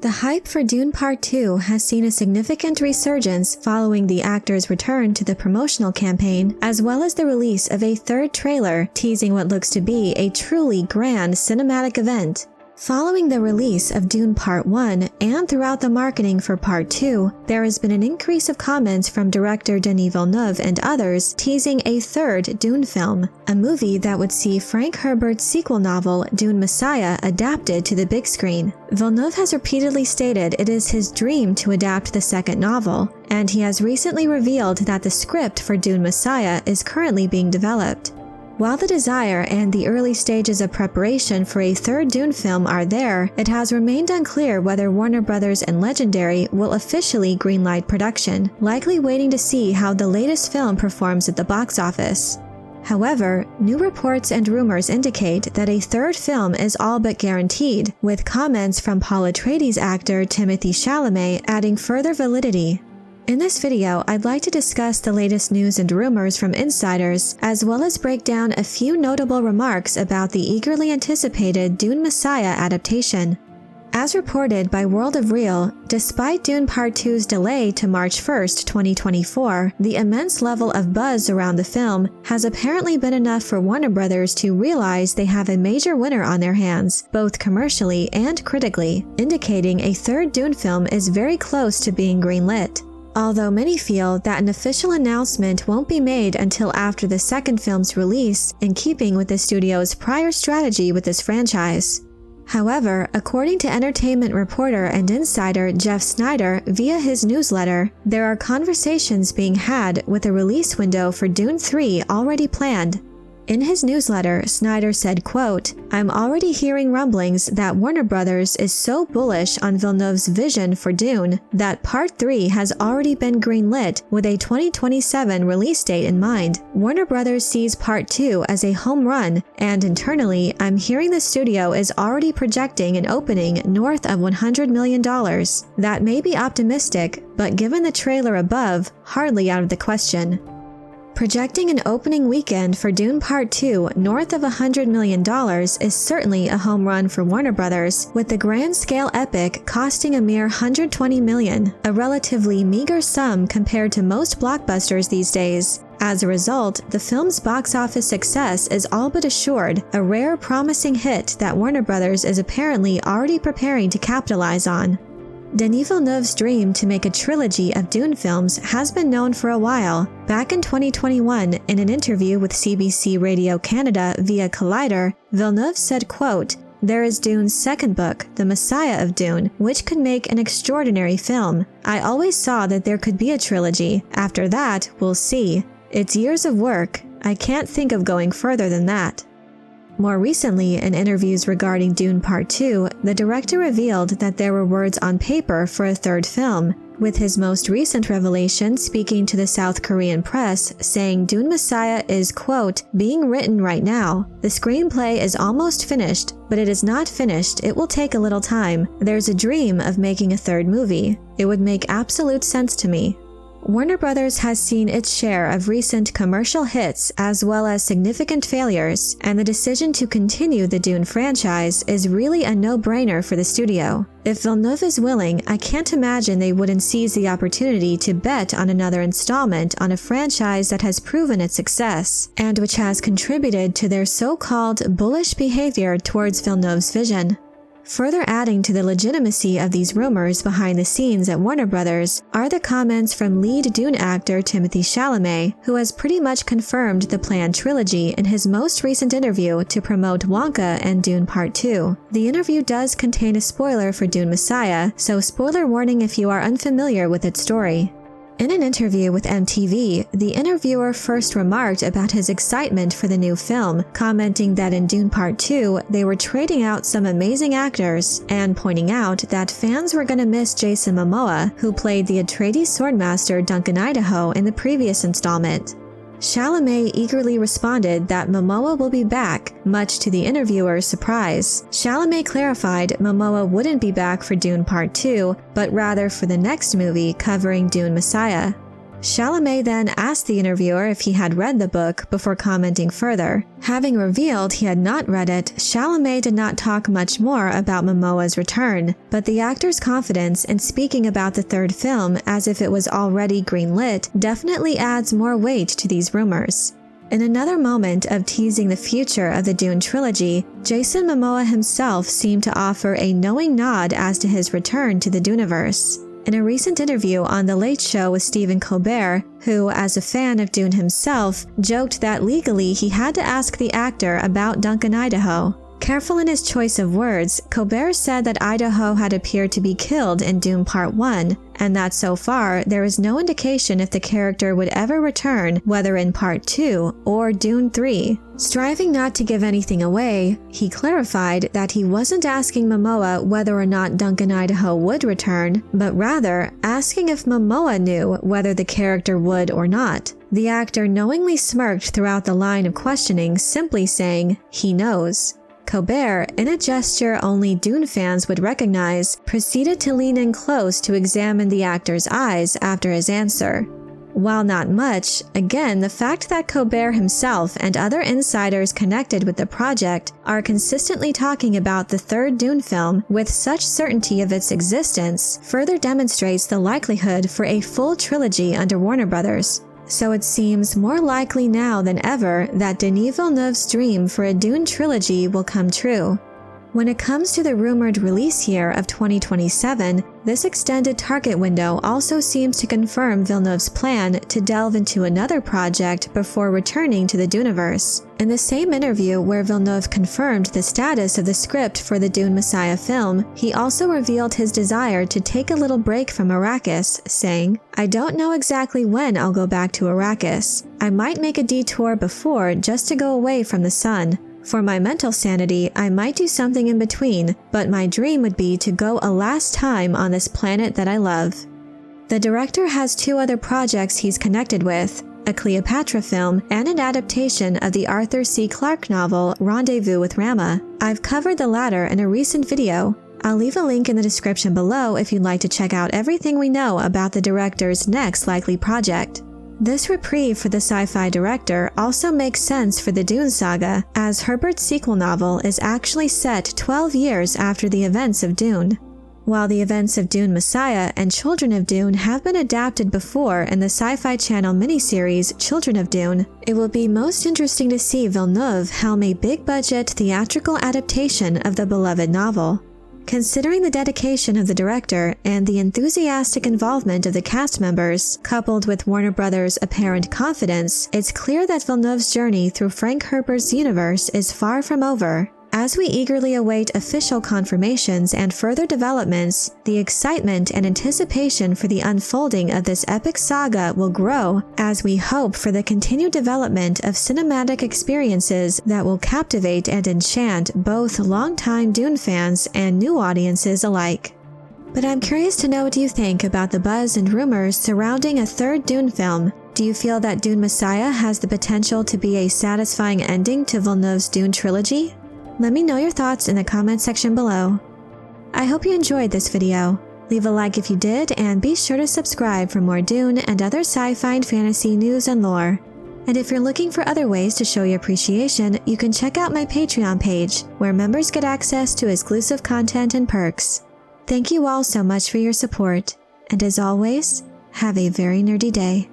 The hype for Dune Part 2 has seen a significant resurgence following the actor's return to the promotional campaign, as well as the release of a third trailer teasing what looks to be a truly grand cinematic event. Following the release of Dune Part 1 and throughout the marketing for Part 2, there has been an increase of comments from director Denis Villeneuve and others teasing a third Dune film, a movie that would see Frank Herbert's sequel novel Dune Messiah adapted to the big screen. Villeneuve has repeatedly stated it is his dream to adapt the second novel, and he has recently revealed that the script for Dune Messiah is currently being developed. While the desire and the early stages of preparation for a third Dune film are there, it has remained unclear whether Warner Bros. And Legendary will officially greenlight production, likely waiting to see how the latest film performs at the box office. However, new reports and rumors indicate that a third film is all but guaranteed, with comments from Paul Atreides actor Timothee Chalamet adding further validity. In this video, I'd like to discuss the latest news and rumors from insiders, as well as break down a few notable remarks about the eagerly anticipated Dune Messiah adaptation. As reported by World of Real, despite Dune Part 2's delay to March 1, 2024, the immense level of buzz around the film has apparently been enough for Warner Bros. To realize they have a major winner on their hands, both commercially and critically, indicating a third Dune film is very close to being greenlit. Although many feel that an official announcement won't be made until after the second film's release, in keeping with the studio's prior strategy with this franchise. However, according to entertainment reporter and insider Jeff Snyder via his newsletter, there are conversations being had with a release window for Dune 3 already planned. In his newsletter, Snyder said, quote, "I'm already hearing rumblings that Warner Bros. Is so bullish on Villeneuve's vision for Dune that Part 3 has already been greenlit with a 2027 release date in mind. Warner Bros. Sees Part 2 as a home run, and internally, I'm hearing the studio is already projecting an opening north of $100 million. That may be optimistic, but given the trailer above, hardly out of the question." Projecting an opening weekend for Dune Part 2 north of $100 million is certainly a home run for Warner Bros., with the grand-scale epic costing a mere $120 million, a relatively meager sum compared to most blockbusters these days. As a result, the film's box office success is all but assured, a rare promising hit that Warner Bros. Is apparently already preparing to capitalize on. Denis Villeneuve's dream to make a trilogy of Dune films has been known for a while. Back in 2021, in an interview with CBC Radio Canada via Collider, Villeneuve said, quote, "There is Dune's second book, The Messiah of Dune, which could make an extraordinary film. I always saw that there could be a trilogy. After that, we'll see. It's years of work. I can't think of going further than that." More recently, in interviews regarding Dune Part 2, the director revealed that there were words on paper for a third film, with his most recent revelation speaking to the South Korean press, saying Dune Messiah is, quote, "being written right now. The screenplay is almost finished, but it is not finished. It will take a little time. There's a dream of making a third movie. It would make absolute sense to me." Warner Bros. Has seen its share of recent commercial hits as well as significant failures, and the decision to continue the Dune franchise is really a no-brainer for the studio. If Villeneuve is willing, I can't imagine they wouldn't seize the opportunity to bet on another installment on a franchise that has proven its success, and which has contributed to their so-called bullish behavior towards Villeneuve's vision. Further adding to the legitimacy of these rumors behind the scenes at Warner Bros. Are the comments from lead Dune actor Timothee Chalamet, who has pretty much confirmed the planned trilogy in his most recent interview to promote Wonka and Dune Part 2. The interview does contain a spoiler for Dune Messiah, so spoiler warning if you are unfamiliar with its story. In an interview with MTV, the interviewer first remarked about his excitement for the new film, commenting that in Dune Part 2, they were trading out some amazing actors, and pointing out that fans were going to miss Jason Momoa, who played the Atreides swordmaster Duncan Idaho in the previous installment. Chalamet eagerly responded that Momoa will be back, much to the interviewer's surprise. Chalamet clarified Momoa wouldn't be back for Dune Part 2, but rather for the next movie covering Dune Messiah. Chalamet then asked the interviewer if he had read the book before commenting further. Having revealed he had not read it, Chalamet did not talk much more about Momoa's return, but the actor's confidence in speaking about the third film as if it was already greenlit definitely adds more weight to these rumors. In another moment of teasing the future of the Dune trilogy, Jason Momoa himself seemed to offer a knowing nod as to his return to the Duneverse. In a recent interview on The Late Show with Stephen Colbert, who, as a fan of Dune himself, joked that legally he had to ask the actor about Duncan, Idaho. Careful in his choice of words, Colbert said that Idaho had appeared to be killed in Dune Part 1, and that so far there is no indication if the character would ever return, whether in Part 2 or Dune 3. Striving not to give anything away, he clarified that he wasn't asking Momoa whether or not Duncan, Idaho would return, but rather asking if Momoa knew whether the character would or not. The actor knowingly smirked throughout the line of questioning, simply saying, "He knows." Colbert, in a gesture only Dune fans would recognize, proceeded to lean in close to examine the actor's eyes after his answer. While not much, again, the fact that Colbert himself and other insiders connected with the project are consistently talking about the third Dune film with such certainty of its existence further demonstrates the likelihood for a full trilogy under Warner Brothers. So it seems more likely now than ever that Denis Villeneuve's dream for a Dune trilogy will come true. When it comes to the rumored release year of 2027, this extended target window also seems to confirm Villeneuve's plan to delve into another project before returning to the Duneverse. In the same interview where Villeneuve confirmed the status of the script for the Dune Messiah film, he also revealed his desire to take a little break from Arrakis, saying, "I don't know exactly when I'll go back to Arrakis. I might make a detour before just to go away from the sun. For my mental sanity, I might do something in between, but my dream would be to go a last time on this planet that I love." The director has 2 other projects he's connected with, a Cleopatra film and an adaptation of the Arthur C. Clarke novel Rendezvous with Rama. I've covered the latter in a recent video. I'll leave a link in the description below if you'd like to check out everything we know about the director's next likely project. This reprieve for the sci-fi director also makes sense for the Dune saga, as Herbert's sequel novel is actually set 12 years after the events of Dune. While the events of Dune Messiah and Children of Dune have been adapted before in the Sci-Fi Channel miniseries Children of Dune, it will be most interesting to see Villeneuve helm a big-budget theatrical adaptation of the beloved novel. Considering the dedication of the director and the enthusiastic involvement of the cast members, coupled with Warner Brothers' apparent confidence, it's clear that Villeneuve's journey through Frank Herbert's universe is far from over. As we eagerly await official confirmations and further developments, the excitement and anticipation for the unfolding of this epic saga will grow as we hope for the continued development of cinematic experiences that will captivate and enchant both longtime Dune fans and new audiences alike. But I'm curious to know what you think about the buzz and rumors surrounding a third Dune film. Do you feel that Dune Messiah has the potential to be a satisfying ending to Villeneuve's Dune trilogy? Let me know your thoughts in the comment section below. I hope you enjoyed this video. Leave a like if you did, and be sure to subscribe for more Dune and other sci-fi and fantasy news and lore. And if you're looking for other ways to show your appreciation, you can check out my Patreon page, where members get access to exclusive content and perks. Thank you all so much for your support, and as always, have a very nerdy day.